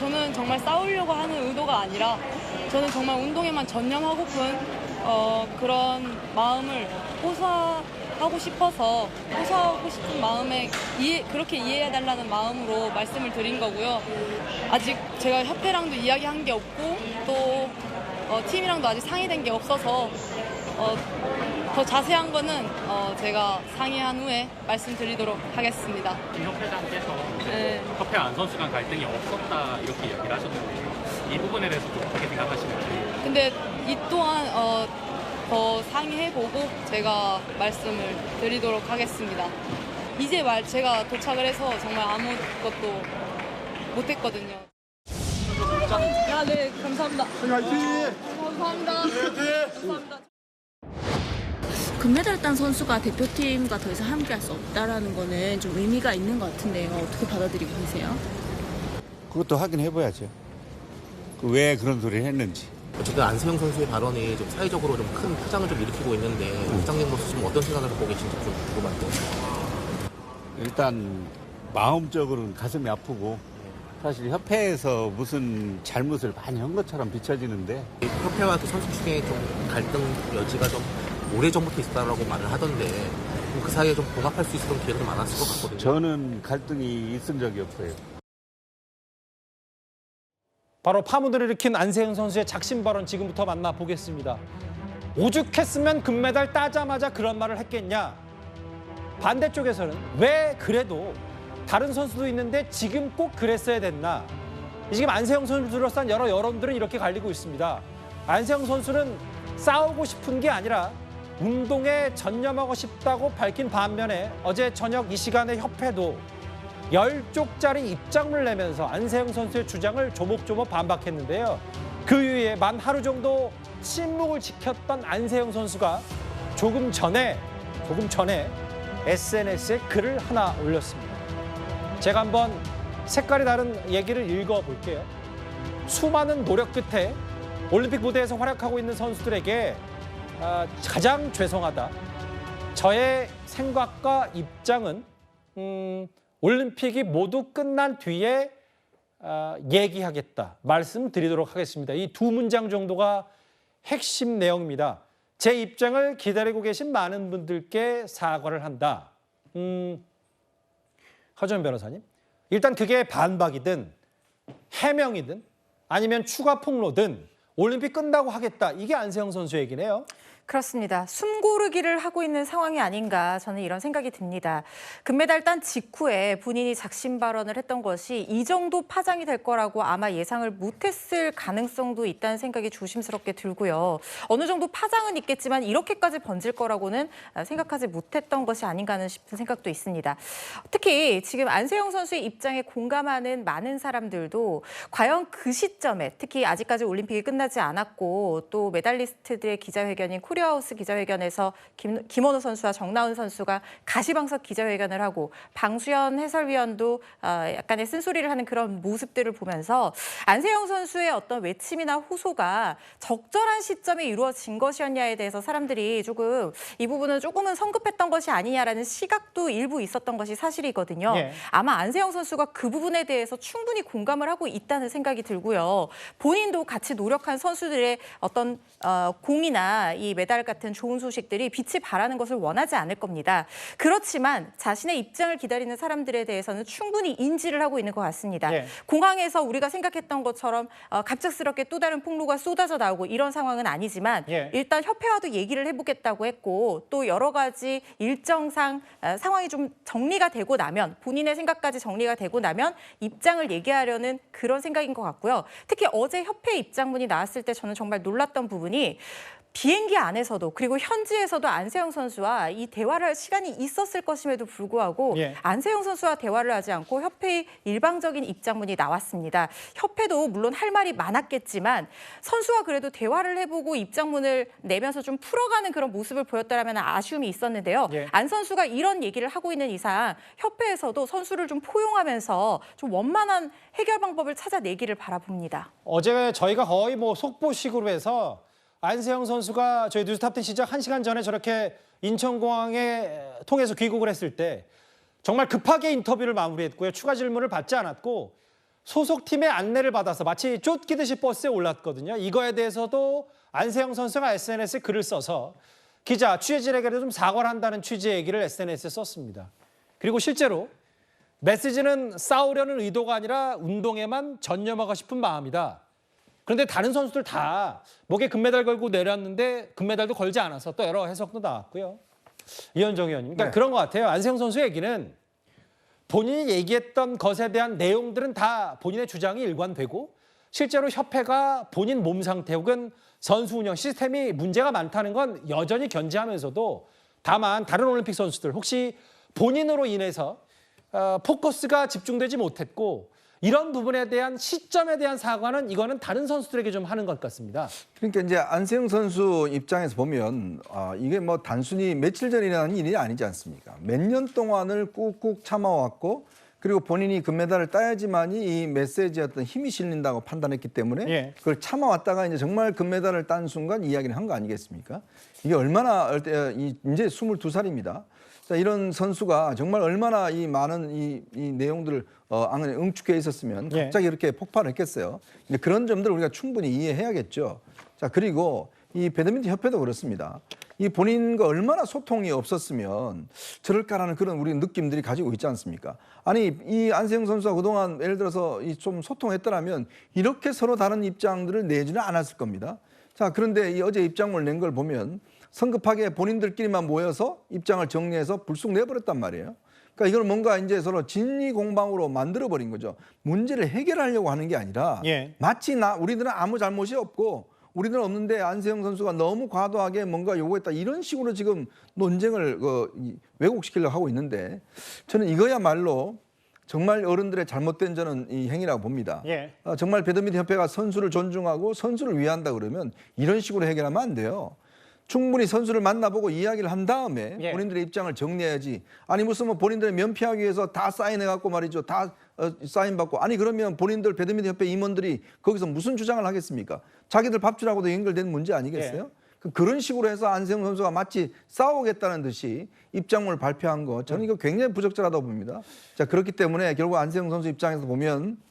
저는 정말 싸우려고 하는 의도가 아니라 저는 정말 운동에만 전념하고픈 그런 마음을 호소하고 싶어서 호소하고 싶은 마음에 그렇게 이해해달라는 마음으로 말씀을 드린 거고요. 아직 제가 협회랑도 이야기한 게 없고 또 팀이랑도 아직 상의된 게 없어서 더 자세한 거는 제가 상의한 후에 말씀드리도록 하겠습니다. 김 협회장께서 네. 협회 안 선수 간 갈등이 없었다 이렇게 이야기를 하셨는데 이 부분에 대해서도 어떻게 생각하시는지. 근데 이 또한 더 상의해보고 제가 말씀을 드리도록 하겠습니다. 이제 제가 도착을 해서 정말 아무것도 못했거든요. 네, 감사합니다. 감사합니다. 감사합니다. 금메달 딴 선수가 대표팀과 더 이상 함께할 수 없다라는 거는 좀 의미가 있는 것 같은데요. 어떻게 받아들이고 계세요? 그것도 확인해봐야죠. 왜 그런 소리를 했는지. 어쨌든 안세영 선수의 발언이 좀 사회적으로 좀 큰 파장을 좀 일으키고 있는데 부장님으로서 지금 어떤 생각을 갖고 계신지 좀 궁금한데요. 일단 마음적으로는 가슴이 아프고 사실 협회에서 무슨 잘못을 많이 한 것처럼 비춰지는데 협회와 그 선수 중에 좀 갈등 여지가 좀 오래전부터 있었다라고 말을 하던데 그 사이에 좀 봉합할 수 있었던 기회도 많았을 것 같거든요. 저는 갈등이 있은 적이 없어요. 바로 파문을 일으킨 안세영 선수의 작심 발언 지금부터 만나보겠습니다. 오죽했으면 금메달 따자마자 그런 말을 했겠냐. 반대쪽에서는 왜 그래도 다른 선수도 있는데 지금 꼭 그랬어야 됐나. 지금 안세영 선수를 둘러싼 여러 여론들은 이렇게 갈리고 있습니다. 안세영 선수는 싸우고 싶은 게 아니라 운동에 전념하고 싶다고 밝힌 반면에 어제 저녁 이 시간에 협회도 10쪽짜리 입장문을 내면서 안세영 선수의 주장을 조목조목 반박했는데요. 그 이후에 만 하루 정도 침묵을 지켰던 안세영 선수가 조금 전에 SNS에 글을 하나 올렸습니다. 제가 한번 색깔이 다른 얘기를 읽어볼게요. 수많은 노력 끝에 올림픽 무대에서 활약하고 있는 선수들에게 가장 죄송하다. 저의 생각과 입장은 올림픽이 모두 끝난 뒤에 얘기하겠다. 말씀드리도록 하겠습니다. 이 두 문장 정도가 핵심 내용입니다. 제 입장을 기다리고 계신 많은 분들께 사과를 한다. 하정연 변호사님, 일단 그게 반박이든 해명이든 아니면 추가 폭로든 올림픽 끝나고 하겠다. 이게 안세영 선수 얘기네요. 그렇습니다. 숨고르기를 하고 있는 상황이 아닌가 저는 이런 생각이 듭니다. 금메달 딴 직후에 본인이 작심 발언을 했던 것이 이 정도 파장이 될 거라고 아마 예상을 못했을 가능성도 있다는 생각이 조심스럽게 들고요. 어느 정도 파장은 있겠지만 이렇게까지 번질 거라고는 생각하지 못했던 것이 아닌가 싶은 생각도 있습니다. 특히 지금 안세영 선수의 입장에 공감하는 많은 사람들도 과연 그 시점에 특히 아직까지 올림픽이 끝나지 않았고 또 메달리스트들의 기자회견인 코리아하우스 기자회견에서 김원호 선수와 정나은 선수가 가시방석 기자회견을 하고 방수현 해설위원도 약간의 쓴소리를 하는 그런 모습들을 보면서 안세영 선수의 어떤 외침이나 호소가 적절한 시점에 이루어진 것이었냐에 대해서 사람들이 조금 이 부분은 조금은 성급했던 것이 아니냐라는 시각도 일부 있었던 것이 사실이거든요. 네. 아마 안세영 선수가 그 부분에 대해서 충분히 공감을 하고 있다는 생각이 들고요. 본인도 같이 노력한 선수들의 어떤 공이나 이 메달 같은 좋은 소식들이 빛이 발하는 것을 원하지 않을 겁니다. 그렇지만 자신의 입장을 기다리는 사람들에 대해서는 충분히 인지를 하고 있는 것 같습니다. 네. 공항에서 우리가 생각했던 것처럼 갑작스럽게 또 다른 폭로가 쏟아져 나오고 이런 상황은 아니지만 네. 일단 협회와도 얘기를 해보겠다고 했고 또 여러 가지 일정상 상황이 좀 정리가 되고 나면 본인의 생각까지 정리가 되고 나면 입장을 얘기하려는 그런 생각인 것 같고요. 특히 어제 협회 입장문이 나왔을 때 저는 정말 놀랐던 부분이 비행기 안에서도 그리고 현지에서도 안세영 선수와 이 대화를 할 시간이 있었을 것임에도 불구하고 예. 안세영 선수와 대화를 하지 않고 협회의 일방적인 입장문이 나왔습니다. 협회도 물론 할 말이 많았겠지만 선수와 그래도 대화를 해보고 입장문을 내면서 좀 풀어가는 그런 모습을 보였다라면 아쉬움이 있었는데요. 예. 안 선수가 이런 얘기를 하고 있는 이상 협회에서도 선수를 좀 포용하면서 좀 원만한 해결 방법을 찾아내기를 바라봅니다. 어제 저희가 거의 속보식으로 해서 안세영 선수가 저희 뉴스탑10 시작 1시간 전에 저렇게 인천공항에 통해서 귀국을 했을 때 정말 급하게 인터뷰를 마무리했고요. 추가 질문을 받지 않았고 소속팀의 안내를 받아서 마치 쫓기듯이 버스에 올랐거든요. 이거에 대해서도 안세영 선수가 SNS에 글을 써서 기자, 취재진에게도 좀 사과를 한다는 취지의 얘기를 SNS에 썼습니다. 그리고 실제로 메시지는 싸우려는 의도가 아니라 운동에만 전념하고 싶은 마음이다. 그런데 다른 선수들 다 목에 금메달 걸고 내렸는데 금메달도 걸지 않아서 또 여러 해석도 나왔고요. 이현정 의원님, 그러니까 그런 것 같아요. 안세영 선수 얘기는 본인이 얘기했던 것에 대한 내용들은 다 본인의 주장이 일관되고 실제로 협회가 본인 몸 상태 혹은 선수 운영 시스템이 문제가 많다는 건 여전히 견지하면서도 다만 다른 올림픽 선수들 혹시 본인으로 인해서 포커스가 집중되지 못했고 이런 부분에 대한 시점에 대한 사과는 이거는 다른 선수들에게 좀 하는 것 같습니다. 그러니까 이제 안세영 선수 입장에서 보면 이게 뭐 단순히 며칠 전에 일어난 일이 아니지 않습니까? 몇 년 동안을 꾹꾹 참아왔고 그리고 본인이 금메달을 따야지만이 이 메시지에 어떤 힘이 실린다고 판단했기 때문에 그걸 참아왔다가 이제 정말 금메달을 딴 순간 이야기를 한 거 아니겠습니까? 이게 얼마나 이제 22살입니다. 자, 이런 선수가 정말 얼마나 이 많은 이 내용들을 안에 응축해 있었으면 갑자기 이렇게 폭발을 했겠어요. 근데 그런 점들을 우리가 충분히 이해해야겠죠. 자, 그리고 이 배드민턴 협회도 그렇습니다. 이 본인과 얼마나 소통이 없었으면 저럴까라는 그런 우리 느낌들이 가지고 있지 않습니까? 아니, 이 안세영 선수가 그동안 예를 들어서 좀 소통했더라면 이렇게 서로 다른 입장들을 내지는 않았을 겁니다. 자, 그런데 이 어제 입장문을 낸 걸 보면 성급하게 본인들끼리만 모여서 입장을 정리해서 불쑥 내버렸단 말이에요. 그러니까 이걸 뭔가 이제 서로 진리공방으로 만들어버린 거죠. 문제를 해결하려고 하는 게 아니라 마치 우리들은 아무 잘못이 없고 우리들은 없는데 안세영 선수가 너무 과도하게 뭔가 요구했다. 이런 식으로 지금 논쟁을 왜곡시키려고 하고 있는데 저는 이거야말로 정말 어른들의 잘못된 저는 이 행위라고 봅니다. 정말 배드민턴 협회가 선수를 존중하고 선수를 위한다 그러면 이런 식으로 해결하면 안 돼요. 충분히 선수를 만나보고 이야기를 한 다음에 본인들의 입장을 정리해야지. 아니 무슨 뭐 본인들의 면피하기 위해서 다 사인해갖고 말이죠. 다 사인받고. 아니 그러면 본인들 배드민턴 협회 임원들이 거기서 무슨 주장을 하겠습니까? 자기들 밥줄하고도 연결된 문제 아니겠어요? 그런 식으로 해서 안세영 선수가 마치 싸우겠다는 듯이 입장문을 발표한 거 저는 이거 굉장히 부적절하다고 봅니다. 자, 그렇기 때문에 결국 안세영 선수 입장에서 보면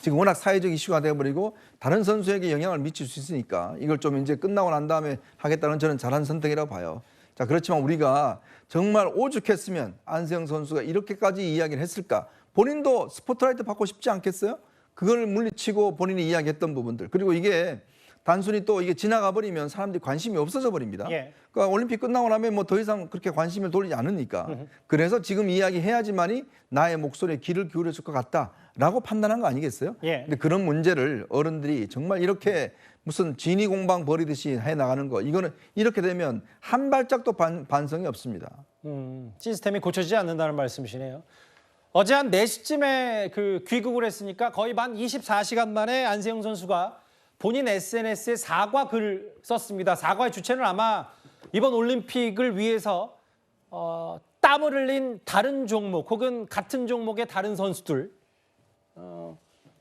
지금 워낙 사회적 이슈가 되어버리고 다른 선수에게 영향을 미칠 수 있으니까 이걸 좀 이제 끝나고 난 다음에 하겠다는 저는 잘한 선택이라고 봐요. 자, 그렇지만 우리가 정말 오죽했으면 안세영 선수가 이렇게까지 이야기를 했을까? 본인도 스포트라이트 받고 싶지 않겠어요? 그걸 물리치고 본인이 이야기했던 부분들. 그리고 이게 단순히 또 이게 지나가 버리면 사람들이 관심이 없어져 버립니다. 그러니까 올림픽 끝나고 나면 뭐 더 이상 그렇게 관심을 돌리지 않으니까. 그래서 지금 이야기해야지만이 나의 목소리에 귀를 기울여 줄 것 같다라고 판단한 거 아니겠어요? 근데 그런 문제를 어른들이 정말 이렇게 무슨 진위 공방 벌이듯이 해 나가는 거 이거는 이렇게 되면 한 발짝도 반성이 없습니다. 시스템이 고쳐지지 않는다는 말씀이시네요. 어제 한 4시쯤에 그 귀국을 했으니까 거의 만 24시간 만에 안세영 선수가 본인 SNS에 사과 글을 썼습니다. 사과의 주체는 아마 이번 올림픽을 위해서 땀을 흘린 다른 종목 혹은 같은 종목의 다른 선수들,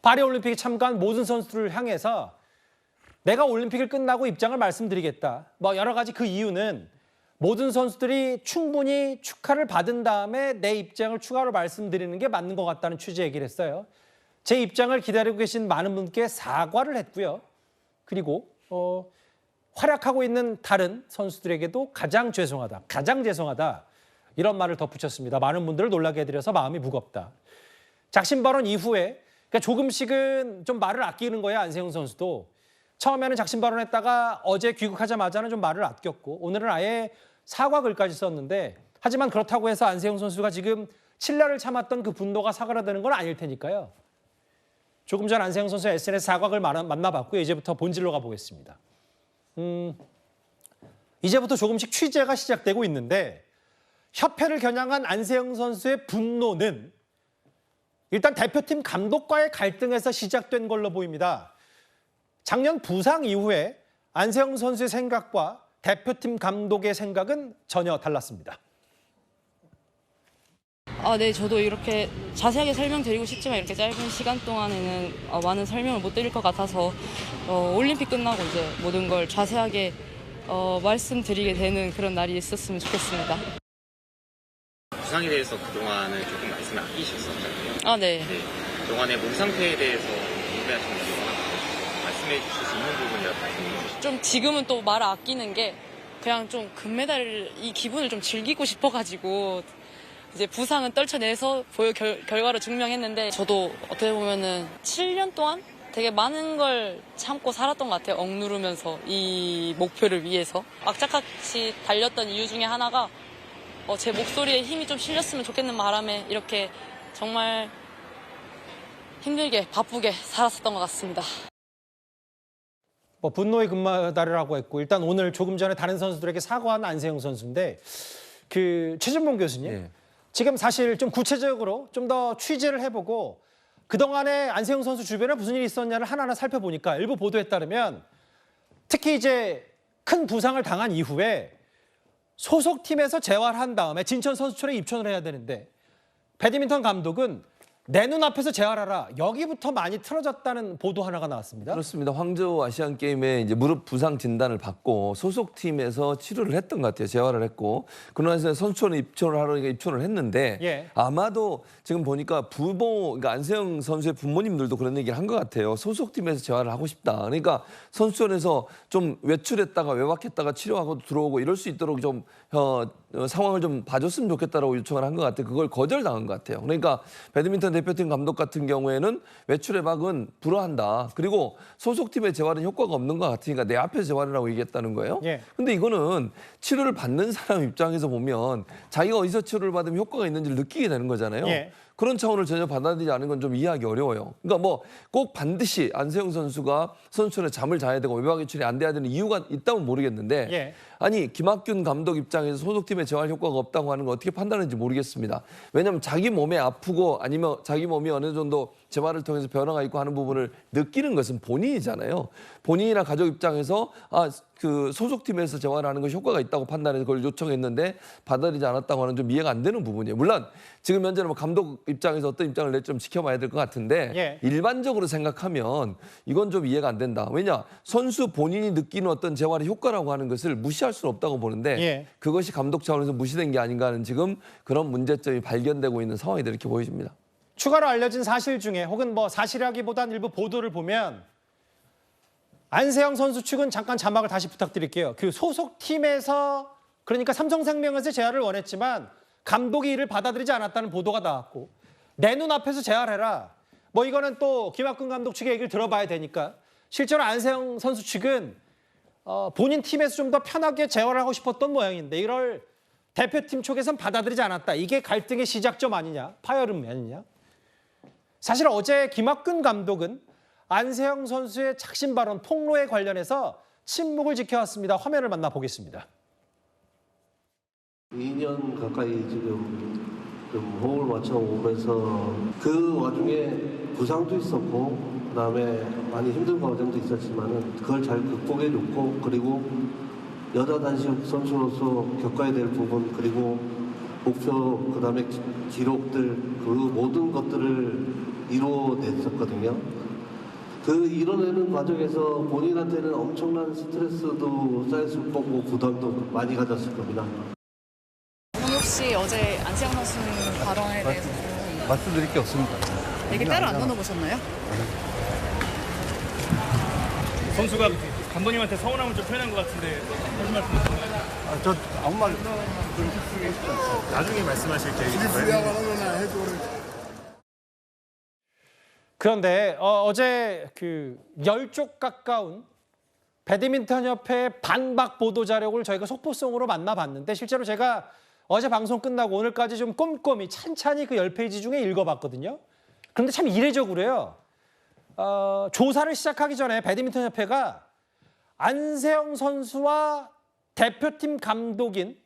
파리 올림픽에 참가한 모든 선수들을 향해서 내가 올림픽을 끝나고 입장을 말씀드리겠다. 뭐 여러 가지 그 이유는 모든 선수들이 충분히 축하를 받은 다음에 내 입장을 추가로 말씀드리는 게 맞는 것 같다는 취지의 얘기를 했어요. 제 입장을 기다리고 계신 많은 분께 사과를 했고요. 그리고 활약하고 있는 다른 선수들에게도 가장 죄송하다 이런 말을 덧붙였습니다. 많은 분들을 놀라게 해드려서 마음이 무겁다. 작심 발언 이후에 그러니까 조금씩은 좀 말을 아끼는 거예요. 안세영 선수도. 처음에는 작심 발언했다가 어제 귀국하자마자는 좀 말을 아꼈고 오늘은 아예 사과 글까지 썼는데 하지만 그렇다고 해서 안세영 선수가 지금 7년을 참았던 그 분노가 사그라드는 건 아닐 테니까요. 조금 전 안세영 선수의 SNS 사과글 만나봤고요. 이제부터 본질로 가보겠습니다. 이제부터 조금씩 취재가 시작되고 있는데 협회를 겨냥한 안세영 선수의 분노는 일단 대표팀 감독과의 갈등에서 시작된 걸로 보입니다. 작년 부상 이후에 안세영 선수의 생각과 대표팀 감독의 생각은 전혀 달랐습니다. 네, 저도 이렇게 자세하게 설명드리고 싶지만 이렇게 짧은 시간 동안에는 많은 설명을 못 드릴 것 같아서 올림픽 끝나고 이제 모든 걸 자세하게 말씀드리게 되는 그런 날이 있었으면 좋겠습니다. 부상에 대해서 그동안은 조금 말씀을 아끼셨었잖아요. 네. 그동안의 몸 상태에 대해서 궁금해하시는 거나 말씀해 주실 수 있는 부분이라든지. 좀 지금은 또 말을 아끼는 게 그냥 좀 금메달 이 기분을 좀 즐기고 싶어가지고 이제 부상은 떨쳐내서 결과로 증명했는데 저도 어떻게 보면은 7년 동안 되게 많은 걸 참고 살았던 것 같아요. 억누르면서 이 목표를 위해서. 악착같이 달렸던 이유 중에 하나가 제 목소리에 힘이 좀 실렸으면 좋겠는 바람에 이렇게 정말 힘들게 바쁘게 살았었던 것 같습니다. 뭐 분노의 금메달이라고 했고 일단 오늘 조금 전에 다른 선수들에게 사과한 안세영 선수인데 그 최준봉 교수님 예. 지금 사실 좀 구체적으로 좀 더 취재를 해보고 그동안에 안세영 선수 주변에 무슨 일이 있었냐를 하나하나 살펴보니까 일부 보도에 따르면 특히 이제 큰 부상을 당한 이후에 소속팀에서 재활한 다음에 진천 선수촌에 입촌을 해야 되는데 배드민턴 감독은 내 눈앞에서 재활하라. 여기부터 많이 틀어졌다는 보도 하나가 나왔습니다. 그렇습니다. 황저우 아시안 게임에 이제 무릎 부상 진단을 받고 소속팀에서 치료를 했던 것 같아요. 재활을 했고 그러면서 선수촌에 입촌을 하려니까 입촌을 했는데 예. 아마도 지금 보니까 그러니까 안세영 선수의 부모님들도 그런 얘기를 한 것 같아요. 소속팀에서 재활을 하고 싶다. 그러니까 선수촌에서 좀 외출했다가 외박했다가 치료하고 들어오고 이럴 수 있도록 좀 상황을 좀 봐줬으면 좋겠다라고 요청을 한 것 같아요. 그걸 거절당한 것 같아요. 그러니까 배드민턴 대표팀 감독 같은 경우에는 외출 외박은 불허한다. 그리고 소속팀의 재활은 효과가 없는 것 같으니까 내 앞에서 재활이라고 얘기했다는 거예요. 예. 근데 이거는 치료를 받는 사람 입장에서 보면 자기가 어디서 치료를 받으면 효과가 있는지를 느끼게 되는 거잖아요. 예. 그런 차원을 전혀 받아들이지 않은 건 좀 이해하기 어려워요. 그러니까 뭐 꼭 반드시 안세영 선수가 선수촌에 잠을 자야 되고 외박 외출이 안 돼야 되는 이유가 있다면 모르겠는데 예. 아니 김학균 감독 입장에서 소속팀의 재활 효과가 없다고 하는 걸 어떻게 판단하는지 모르겠습니다. 왜냐하면 자기 몸에 아프고 아니면 자기 몸이 어느 정도 재활을 통해서 변화가 있고 하는 부분을 느끼는 것은 본인이잖아요. 본인이나 가족 입장에서 그 소속팀에서 재활하는 것이 효과가 있다고 판단해서 그걸 요청했는데 받아들이지 않았다고 하는 좀 이해가 안 되는 부분이에요. 물론 지금 현재는 뭐 감독 입장에서 어떤 입장을 낼지 좀 지켜봐야 될 것 같은데 예. 일반적으로 생각하면 이건 좀 이해가 안 된다. 왜냐? 선수 본인이 느끼는 어떤 재활의 효과라고 하는 것을 무시할 수는 없다고 보는데 예. 그것이 감독 차원에서 무시된 게 아닌가 하는 지금 그런 문제점이 발견되고 있는 상황이다 이렇게 보여집니다. 추가로 알려진 사실 중에 혹은 뭐 사실이라기보단 일부 보도를 보면 안세영 선수 측은 잠깐 자막을 다시 부탁드릴게요. 그 소속팀에서 그러니까 삼성생명에서 재활을 원했지만 감독이 이를 받아들이지 않았다는 보도가 나왔고 내 눈앞에서 재활해라. 뭐 이거는 또 김학근 감독 측의 얘기를 들어봐야 되니까 실제로 안세영 선수 측은 본인 팀에서 좀 더 편하게 재활을 하고 싶었던 모양인데 이걸 대표팀 쪽에서는 받아들이지 않았다. 이게 갈등의 시작점 아니냐, 파열음 아니냐. 사실 어제 김학근 감독은 안세영 선수의 착신 발언 폭로에 관련해서 침묵을 지켜왔습니다. 화면을 만나보겠습니다. 2년 가까이 지금 좀 호흡을 맞춰 오면서 그 와중에 부상도 있었고 그다음에 많이 힘든 과정도 있었지만은 그걸 잘 극복해줬고 그리고 여자 단식 선수로서 겪어야 될 부분 그리고 목표 그다음에 기록들 그 모든 것들을 이뤄냈었거든요. 그 이뤄내는 과정에서 본인한테는 엄청난 스트레스도 쌓였을 거고 부담도 많이 가졌을 겁니다. 혹시 어제 안세영 선수 발언에 대해서 말씀드릴 게 없습니다. 얘기 따로 안 나눠보셨나요? 선수가 감독님한테 서운함을 좀 표현한 것 같은데 무슨 말씀 하셨나요? 저 아무 말 나중에 말씀하실 계획이신가요? 그런데 어제 그 10쪽 가까운 배드민턴협회 반박 보도 자료를 저희가 속보성으로 만나봤는데 실제로 제가 어제 방송 끝나고 오늘까지 좀 꼼꼼히 찬찬히 그 10페이지 중에 읽어봤거든요. 그런데 참 이례적으로요. 조사를 시작하기 전에 배드민턴협회가 안세영 선수와 대표팀 감독인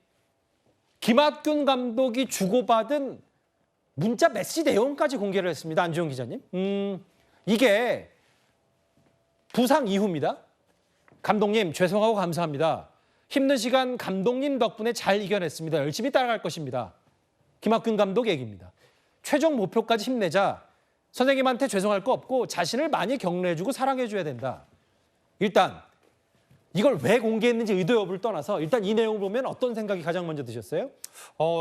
김학균 감독이 주고받은 문자 메시지 내용까지 공개를 했습니다. 안주영 기자님. 이게 부상 이후입니다. 감독님 죄송하고 감사합니다. 힘든 시간 감독님 덕분에 잘 이겨냈습니다. 열심히 따라갈 것입니다. 김학균 감독 얘기입니다. 최종 목표까지 힘내자. 선생님한테 죄송할 거 없고 자신을 많이 격려해주고 사랑해줘야 된다. 일단 이걸 왜 공개했는지 의도 여부를 떠나서 일단 이 내용을 보면 어떤 생각이 가장 먼저 드셨어요?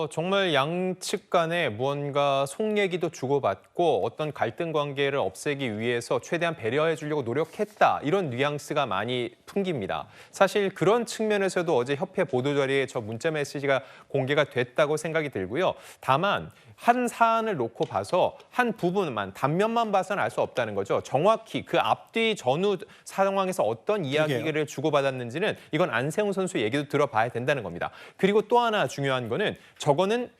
정말 양측 간에 무언가 속 얘기도 주고받고 어떤 갈등 관계를 없애기 위해서 최대한 배려해 주려고 노력했다. 이런 뉘앙스가 많이 풍깁니다. 사실 그런 측면에서도 어제 협회 보도 자리에 저 문자 메시지가 공개가 됐다고 생각이 들고요. 다만 한 사안을 놓고 봐서 한 부분만, 단면만 봐서는 알 수 없다는 거죠. 정확히 그 앞뒤 전후 상황에서 어떤 이야기를 주고받았는지는 이건 안세웅 선수 얘기도 들어봐야 된다는 겁니다. 그리고 또 하나 중요한 거는 저거는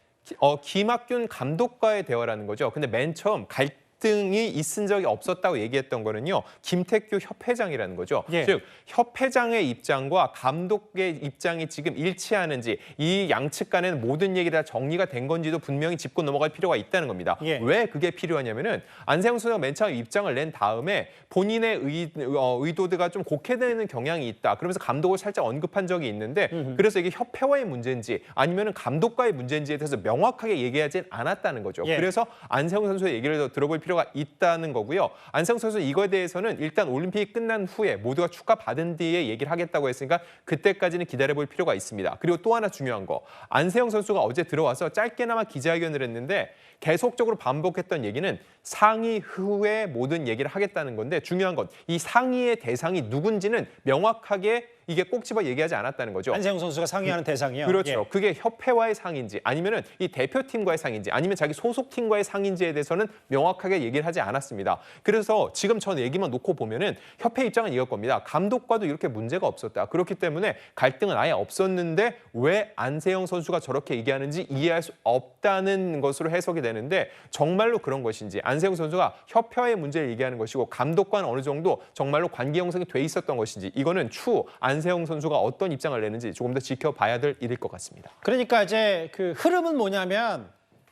김학균 감독과의 대화라는 거죠. 근데 맨 처음 갈등이 있은 적이 없었다고 얘기했던 거는요. 김태규 협회장이라는 거죠. 즉 협회장의 입장과 감독의 입장이 지금 일치하는지 이 양측 간에는 모든 얘기가 다 정리가 된 건지도 분명히 짚고 넘어갈 필요가 있다는 겁니다. 왜 그게 필요하냐면은 안세웅 선수가 맨 처음 입장을 낸 다음에 본인의 의도가 좀 곡해되는 경향이 있다. 그러면서 감독을 살짝 언급한 적이 있는데 그래서 이게 협회와의 문제인지 아니면은 감독과의 문제인지에 대해서 명확하게 얘기하진 않았다는 거죠. 그래서 안세웅 선수의 얘기를 더 들어볼 필요가 있다는 거고요. 안세웅 선수 이거에 대해서는 일단 올림픽이 끝난 후에 모두가 축하받은 뒤에 얘기를 하겠다고 했으니까 그때까지는 기다려볼 필요가 있습니다. 그리고 또 하나 중요한 거. 안세웅 선수가 어제 들어와서 짧게나마 기자회견을 했는데 계속적으로 반복했던 얘기는 상의 후에 모든 얘기를 하겠다는 건데 중요한 건 이 상의의 대상이 누군지는 명확하게 이게 꼭 집어 얘기하지 않았다는 거죠. 안세웅 선수가 상의하는 대상이요? 그렇죠. 그게 협회와의 상인지 아니면은 이 대표팀과의 상인지 아니면 자기 소속팀과의 상인지에 대해서는 명확하게 얘기를 하지 않았습니다. 그래서 지금 전 얘기만 놓고 보면은 협회 입장은 이럴 겁니다. 감독과도 이렇게 문제가 없었다. 그렇기 때문에 갈등은 아예 없었는데 왜 안세웅 선수가 저렇게 얘기하는지 이해할 수 없다는 것으로 해석이 되는데 정말로 그런 것인지 안세웅 선수가 협회와의 문제를 얘기하는 것이고 감독과는 어느 정도 정말로 관계 형성이 돼 있었던 것인지 이거는 추후 안세웅 선수가 어떤 입장을 내는지 조금 더 지켜봐야 될 일일 것 같습니다. 그러니까 이제 그 흐름은 뭐냐면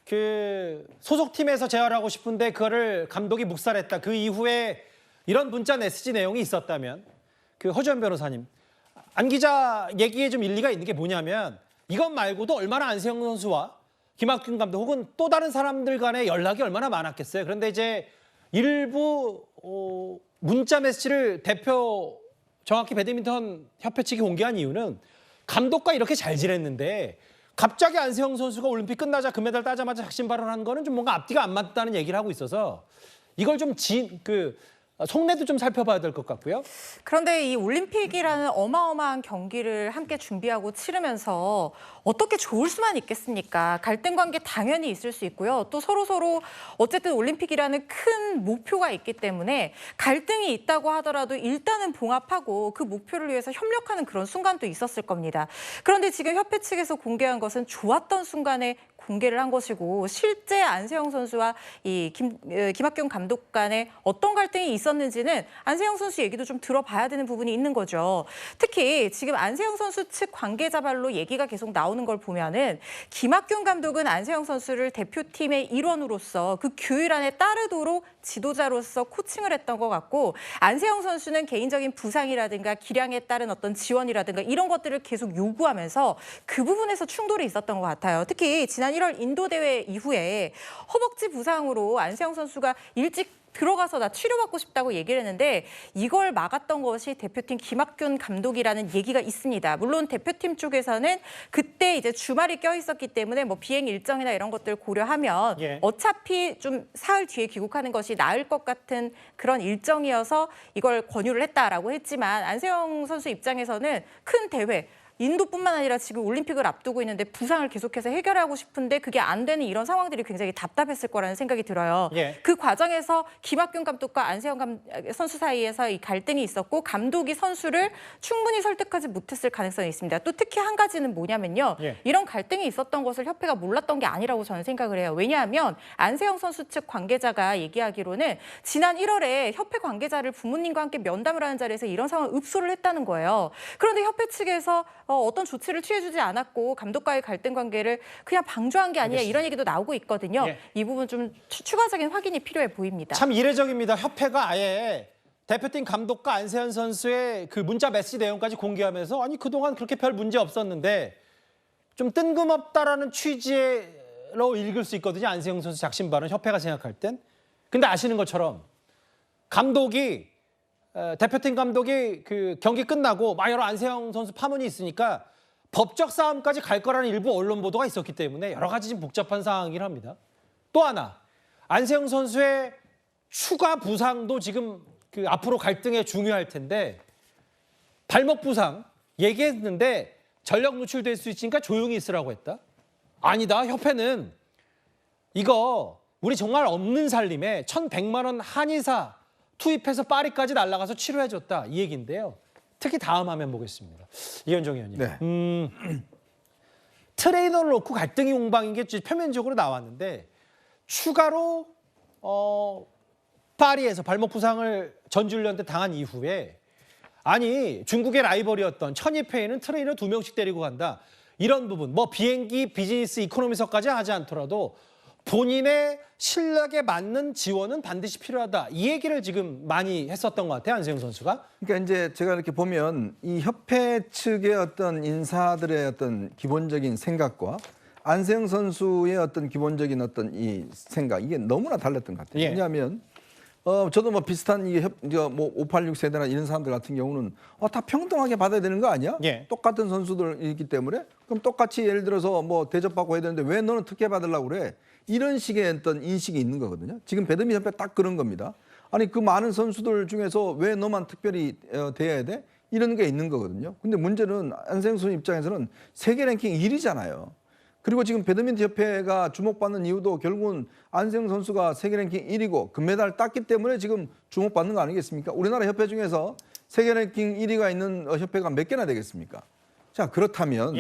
그 소속팀에서 재활을 하고 싶은데 그거를 감독이 묵살했다. 그 이후에 이런 문자 메시지 내용이 있었다면 그 허주현 변호사님, 안 기자 얘기에 좀 일리가 있는 게 뭐냐면 이것 말고도 얼마나 안세웅 선수와 김학균 감독 혹은 또 다른 사람들 간의 연락이 얼마나 많았겠어요. 그런데 이제 일부 문자 메시지를 정확히 배드민턴 협회 측이 공개한 이유는 감독과 이렇게 잘 지냈는데 갑자기 안세웅 선수가 올림픽 끝나자 금메달 따자마자 작심 발언한 거는 좀 뭔가 앞뒤가 안 맞다는 얘기를 하고 있어서 이걸 좀 속내도 좀 살펴봐야 될 것 같고요. 그런데 이 올림픽이라는 어마어마한 경기를 함께 준비하고 치르면서 어떻게 좋을 수만 있겠습니까? 갈등 관계 당연히 있을 수 있고요. 또 서로 어쨌든 올림픽이라는 큰 목표가 있기 때문에 갈등이 있다고 하더라도 일단은 봉합하고 그 목표를 위해서 협력하는 그런 순간도 있었을 겁니다. 그런데 지금 협회 측에서 공개한 것은 좋았던 순간에 공개를 한 것이고 실제 안세웅 선수와 이 김학균 감독 간에 어떤 갈등이 있었는지는 안세웅 선수 얘기도 좀 들어봐야 되는 부분이 있는 거죠. 특히 지금 안세웅 선수 측 관계자 발로 얘기가 계속 나오는 걸 보면은 김학균 감독은 안세웅 선수를 대표팀의 일원으로서 그 규율 안에 따르도록 지도자로서 코칭을 했던 것 같고 안세웅 선수는 개인적인 부상이라든가 기량에 따른 어떤 지원이라든가 이런 것들을 계속 요구하면서 그 부분에서 충돌이 있었던 것 같아요. 특히 지난 1월 인도 대회 이후에 허벅지 부상으로 안세웅 선수가 일찍 들어가서 나 치료받고 싶다고 얘기를 했는데 이걸 막았던 것이 대표팀 김학균 감독이라는 얘기가 있습니다. 물론 대표팀 쪽에서는 그때 이제 주말이 껴 있었기 때문에 뭐 비행 일정이나 이런 것들 고려하면 어차피 좀 사흘 뒤에 귀국하는 것이 나을 것 같은 그런 일정이어서 이걸 권유를 했다라고 했지만 안세웅 선수 입장에서는 큰 대회 인도뿐만 아니라 지금 올림픽을 앞두고 있는데 부상을 계속해서 해결하고 싶은데 그게 안 되는 이런 상황들이 굉장히 답답했을 거라는 생각이 들어요. 그 과정에서 김학균 감독과 안세웅 선수 사이에서 이 갈등이 있었고 감독이 선수를 충분히 설득하지 못했을 가능성이 있습니다. 또 특히 한 가지는 뭐냐면요. 이런 갈등이 있었던 것을 협회가 몰랐던 게 아니라고 저는 생각을 해요. 왜냐하면 안세웅 선수 측 관계자가 얘기하기로는 지난 1월에 협회 관계자를 부모님과 함께 면담을 하는 자리에서 이런 상황을 읍소를 했다는 거예요. 그런데 협회 측에서 어떤 조치를 취해주지 않았고 감독과의 갈등 관계를 그냥 방조한 게 아니라 이런 얘기도 나오고 있거든요. 이 부분 좀 추가적인 확인이 필요해 보입니다. 참 이례적입니다. 협회가 아예 대표팀 감독과 안세현 선수의 그 문자 메시지 내용까지 공개하면서 아니 그동안 그렇게 별 문제 없었는데 좀 뜬금없다라는 취지로 읽을 수 있거든요. 안세영 선수 작심 발언 협회가 생각할 땐. 근데 아시는 것처럼 감독이 대표팀 감독이 그 경기 끝나고 막 여러 안세영 선수 파문이 있으니까 법적 싸움까지 갈 거라는 일부 언론 보도가 있었기 때문에 여러 가지 좀 복잡한 상황이긴 합니다. 또 하나, 안세영 선수의 추가 부상도 지금 그 앞으로 갈등에 중요할 텐데 발목 부상 얘기했는데 전력 노출될 수 있으니까 조용히 있으라고 했다? 아니다. 협회는 이거 우리 정말 없는 살림에 1,100만 원 한의사 투입해서 파리까지 날아가서 치료해줬다. 이 얘기인데요. 특히 다음 화면 보겠습니다. 이현정 의원님. 네. 트레이너를 놓고 갈등이 공방인 게 표면적으로 나왔는데 추가로 파리에서 발목 부상을 전주훈련때 당한 이후에 아니 중국의 라이벌이었던 천이페이는 트레이너 2명씩 데리고 간다. 이런 부분 뭐 비행기 비즈니스 이코노미석까지 하지 않더라도 본인의 실력에 맞는 지원은 반드시 필요하다. 이 얘기를 지금 많이 했었던 것 같아요. 안세영 선수가. 그러니까 이제 제가 이렇게 보면 이 협회 측의 어떤 인사들의 어떤 기본적인 생각과 안세영 선수의 어떤 기본적인 어떤 이 생각 이게 너무나 달랐던 것 같아요. 예. 왜냐하면 저도 뭐 비슷한 이게 뭐 586 세대나 이런 사람들 같은 경우는 다 평등하게 받아야 되는 거 아니야? 예. 똑같은 선수들이기 때문에 그럼 똑같이 예를 들어서 뭐 대접받고 해야 되는데 왜 너는 특혜 받으려고 그래? 이런 식의 어떤 인식이 있는 거거든요. 지금 배드민턴 협회 딱 그런 겁니다. 아니 그 많은 선수들 중에서 왜 너만 특별히 대해야 돼? 이런 게 있는 거거든요. 근데 문제는 안세영 선수 입장에서는 세계 랭킹 1위잖아요. 그리고 지금 배드민턴 협회가 주목받는 이유도 결국은 안세영 선수가 세계 랭킹 1위고 금메달을 땄기 때문에 지금 주목받는 거 아니겠습니까? 우리나라 협회 중에서 세계 랭킹 1위가 있는 협회가 몇 개나 되겠습니까? 자, 그렇다면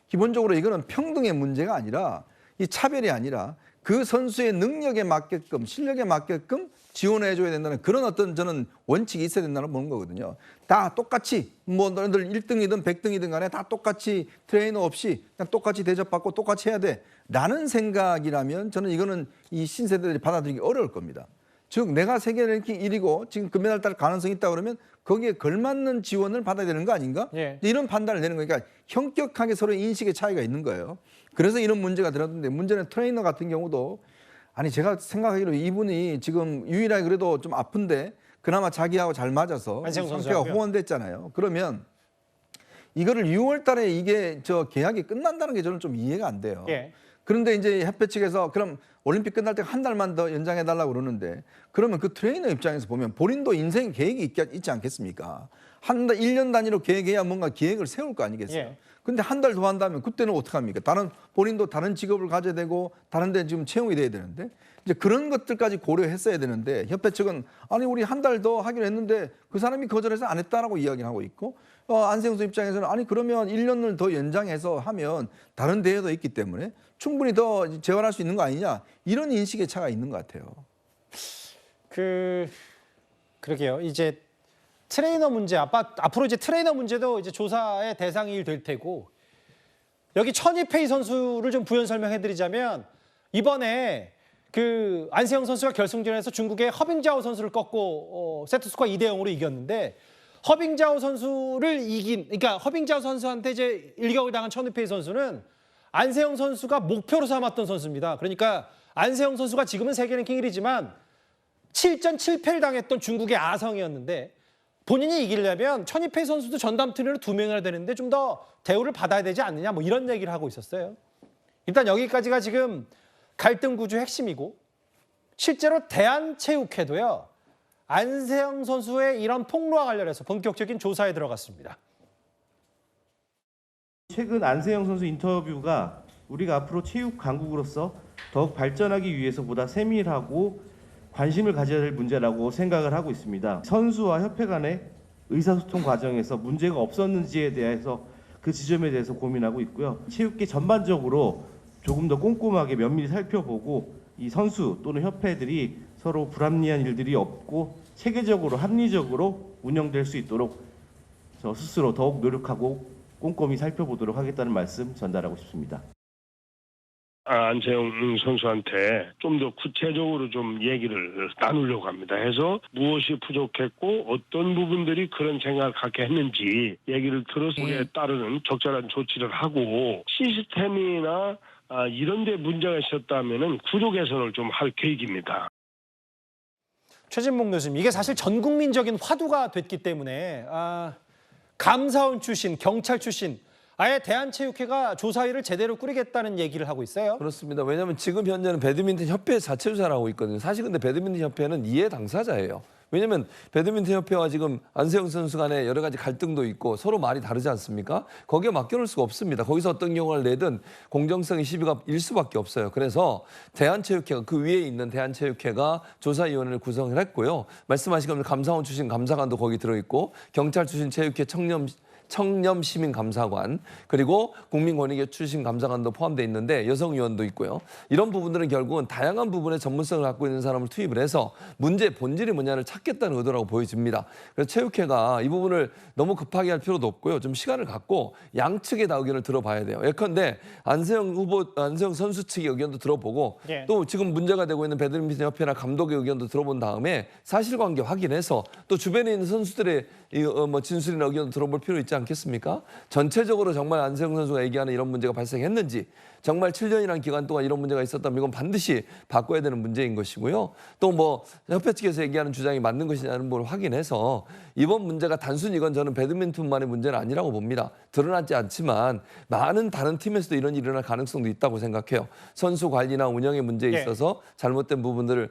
기본적으로 이거는 평등의 문제가 아니라 이 차별이 아니라 그 선수의 능력에 맞게끔 실력에 맞게끔 지원해 줘야 된다는 그런 어떤 저는 원칙이 있어야 된다는 보는 거거든요. 다 똑같이 뭐 너희들 1등이든 100등이든 간에 다 똑같이 트레이너 없이 그냥 똑같이 대접받고 똑같이 해야 돼. 라는 생각이라면 저는 이거는 이 신세대들이 받아들이기 어려울 겁니다. 즉 내가 세계 랭킹 1위고 지금 금메달 딸 가능성이 있다 그러면 거기에 걸맞는 지원을 받아야 되는 거 아닌가? 이런 판단을 내는 거니까 현격하게 서로 인식의 차이가 있는 거예요. 그래서 이런 문제가 들었는데 문제는 트레이너 같은 경우도 아니 제가 생각하기로 이분이 지금 유일하게 그래도 좀 아픈데 그나마 자기하고 잘 맞아서 상태가 호원됐잖아요. 그러면 이거를 6월 달에 이게 계약이 끝난다는 게 저는 좀 이해가 안 돼요. 그런데 이제 협회 측에서 그럼 올림픽 끝날 때 한 달만 더 연장해달라고 그러는데 그러면 그 트레이너 입장에서 보면 본인도 인생 계획이 있지 않겠습니까? 1년 단위로 계획해야 뭔가 계획을 세울 거 아니겠어요? 근데 한 달 더 한다면 그때는 어떡합니까? 본인도 다른 직업을 가져야 되고 다른 데 지금 채용이 돼야 되는데 이제 그런 것들까지 고려했어야 되는데 협회 측은 아니 우리 한 달 더 하기로 했는데 그 사람이 거절해서 안 했다라고 이야기를 하고 있고 안세영 선수 입장에서는 아니 그러면 1년을 더 연장해서 하면 다른 대회도 있기 때문에 충분히 더 재활할 수 있는 거 아니냐 이런 인식의 차가 있는 것 같아요. 그러게요. 이제 트레이너 문제 앞으로 이제 트레이너 문제도 이제 조사의 대상이 될 테고 여기 천이페이 선수를 좀 부연 설명해드리자면 이번에 그 안세영 선수가 결승전에서 중국의 허빙자오 선수를 꺾고 세트 스코어 2대0으로 이겼는데 허빙자오 선수를 그러니까 허빙자오 선수한테 이제 일격을 당한 천이페이 선수는 안세영 선수가 목표로 삼았던 선수입니다. 그러니까 안세영 선수가 지금은 세계 랭킹 1위지만 7전 7패를 당했던 중국의 아성이었는데 본인이 이기려면 천이페이 선수도 전담 트레이너 2명이나 되는데 좀 더 대우를 받아야 되지 않느냐 뭐 이런 얘기를 하고 있었어요. 일단 여기까지가 지금 갈등 구조의 핵심이고 실제로 대한체육회도요. 안세영 선수의 이런 폭로와 관련해서 본격적인 조사에 들어갔습니다. 최근 안세영 선수 인터뷰가 우리가 앞으로 체육 강국으로서 더욱 발전하기 위해서 보다 세밀하고 관심을 가져야 될 문제라고 생각을 하고 있습니다. 선수와 협회 간의 의사소통 과정에서 문제가 없었는지에 대해서 그 지점에 대해서 고민하고 있고요. 체육계 전반적으로 조금 더 꼼꼼하게 면밀히 살펴보고 이 선수 또는 협회들이 서로 불합리한 일들이 없고 체계적으로 합리적으로 운영될 수 있도록 저 스스로 더욱 노력하고 꼼꼼히 살펴보도록 하겠다는 말씀 전달하고 싶습니다. 안세영 선수한테 좀 더 구체적으로 좀 얘기를 나누려고 합니다. 해서 무엇이 부족했고 어떤 부분들이 그런 생각을 갖게 했는지 얘기를 들어서 그에 따르는 적절한 조치를 하고 시스템이나 이런 데 문제가 있었다면은 구조 개선을 좀 할 계획입니다. 최진봉 교수님, 이게 사실 전 국민적인 화두가 됐기 때문에 감사원 출신, 경찰 출신, 아예 대한체육회가 조사위를 제대로 꾸리겠다는 얘기를 하고 있어요. 그렇습니다. 왜냐하면 지금 현재는 배드민턴 협회 자체 조사를 하고 있거든요. 사실 근데 배드민턴 협회는 이해 당사자예요. 왜냐하면 배드민턴 협회와 지금 안세영 선수 간에 여러 가지 갈등도 있고 서로 말이 다르지 않습니까? 거기에 맡겨놓을 수가 없습니다. 거기서 어떤 경우를 내든 공정성의 시비가 일 수밖에 없어요. 그래서 대한체육회가 그 위에 있는 대한체육회가 조사위원회를 구성을 했고요. 말씀하신 것처럼 감사원 출신 감사관도 거기 들어있고 경찰 출신 체육회 청렴시민감사관 그리고 국민권익위 출신 감사관도 포함되어 있는데 여성위원도 있고요. 이런 부분들은 결국은 다양한 부분의 전문성을 갖고 있는 사람을 투입을 해서 문제의 본질이 뭐냐를 찾겠다는 의도라고 보여집니다. 그래서 체육회가 이 부분을 너무 급하게 할 필요도 없고요. 좀 시간을 갖고 양측의 다 의견을 들어봐야 돼요. 예컨대 안세영 선수 측의 의견도 들어보고 예. 또 지금 문제가 되고 있는 배드민턴 협회나 감독의 의견도 들어본 다음에 사실관계 확인해서 또 주변에 있는 선수들의 진술이나 의견도 들어볼 필요 있지 않겠습니까? 전체적으로 정말 안세영 선수가 얘기하는 이런 문제가 발생했는지 정말 7년이라는 기간 동안 이런 문제가 있었다면 이건 반드시 바꿔야 되는 문제인 것이고요. 또 뭐 협회 측에서 얘기하는 주장이 맞는 것이냐는 걸 확인해서 이번 문제가 단순히 이건 저는 배드민턴만의 문제는 아니라고 봅니다. 드러나지 않지만 많은 다른 팀에서도 이런 일이 일어날 가능성도 있다고 생각해요. 선수 관리나 운영의 문제에 있어서 잘못된 부분들을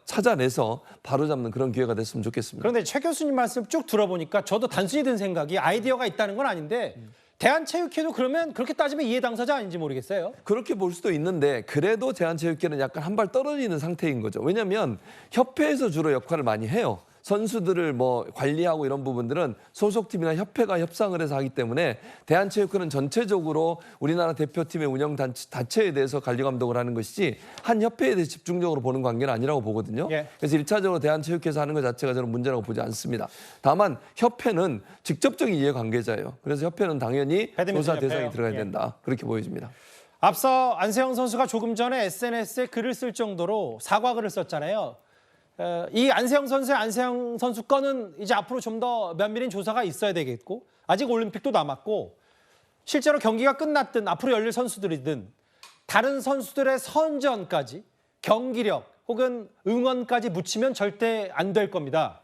찾아내서 바로잡는 그런 기회가 됐으면 좋겠습니다. 그런데 최 교수님 말씀 쭉 들어보니까 저도 단순히 든 생각이 아이디어가 있다는 건 아닌데 대한체육회도 그러면 그렇게 따지면 이해 당사자 아닌지 모르겠어요. 그렇게 볼 수도 있는데 그래도 대한체육회는 약간 한 발 떨어지는 상태인 거죠. 왜냐하면 협회에서 주로 역할을 많이 해요. 선수들을 뭐 관리하고 이런 부분들은 소속팀이나 협회가 협상을 해서 하기 때문에 대한체육회는 전체적으로 우리나라 대표팀의 운영 자체에 대해서 관리 감독을 하는 것이지 한 협회에 대해 집중적으로 보는 관계는 아니라고 보거든요. 예. 그래서 1차적으로 대한체육회에서 하는 것 자체가 저는 문제라고 보지 않습니다. 다만 협회는 직접적인 이해관계자예요. 그래서 협회는 당연히 조사 대상이 들어가야 된다. 그렇게 보여집니다. 앞서 안세영 선수가 조금 전에 SNS에 글을 쓸 정도로 사과글을 썼잖아요. 이 안세영 선수 건은 이제 앞으로 좀 더 면밀한 조사가 있어야 되겠고 아직 올림픽도 남았고 실제로 경기가 끝났든 앞으로 열릴 선수들이든 다른 선수들의 선전까지 경기력 혹은 응원까지 묻히면 절대 안 될 겁니다.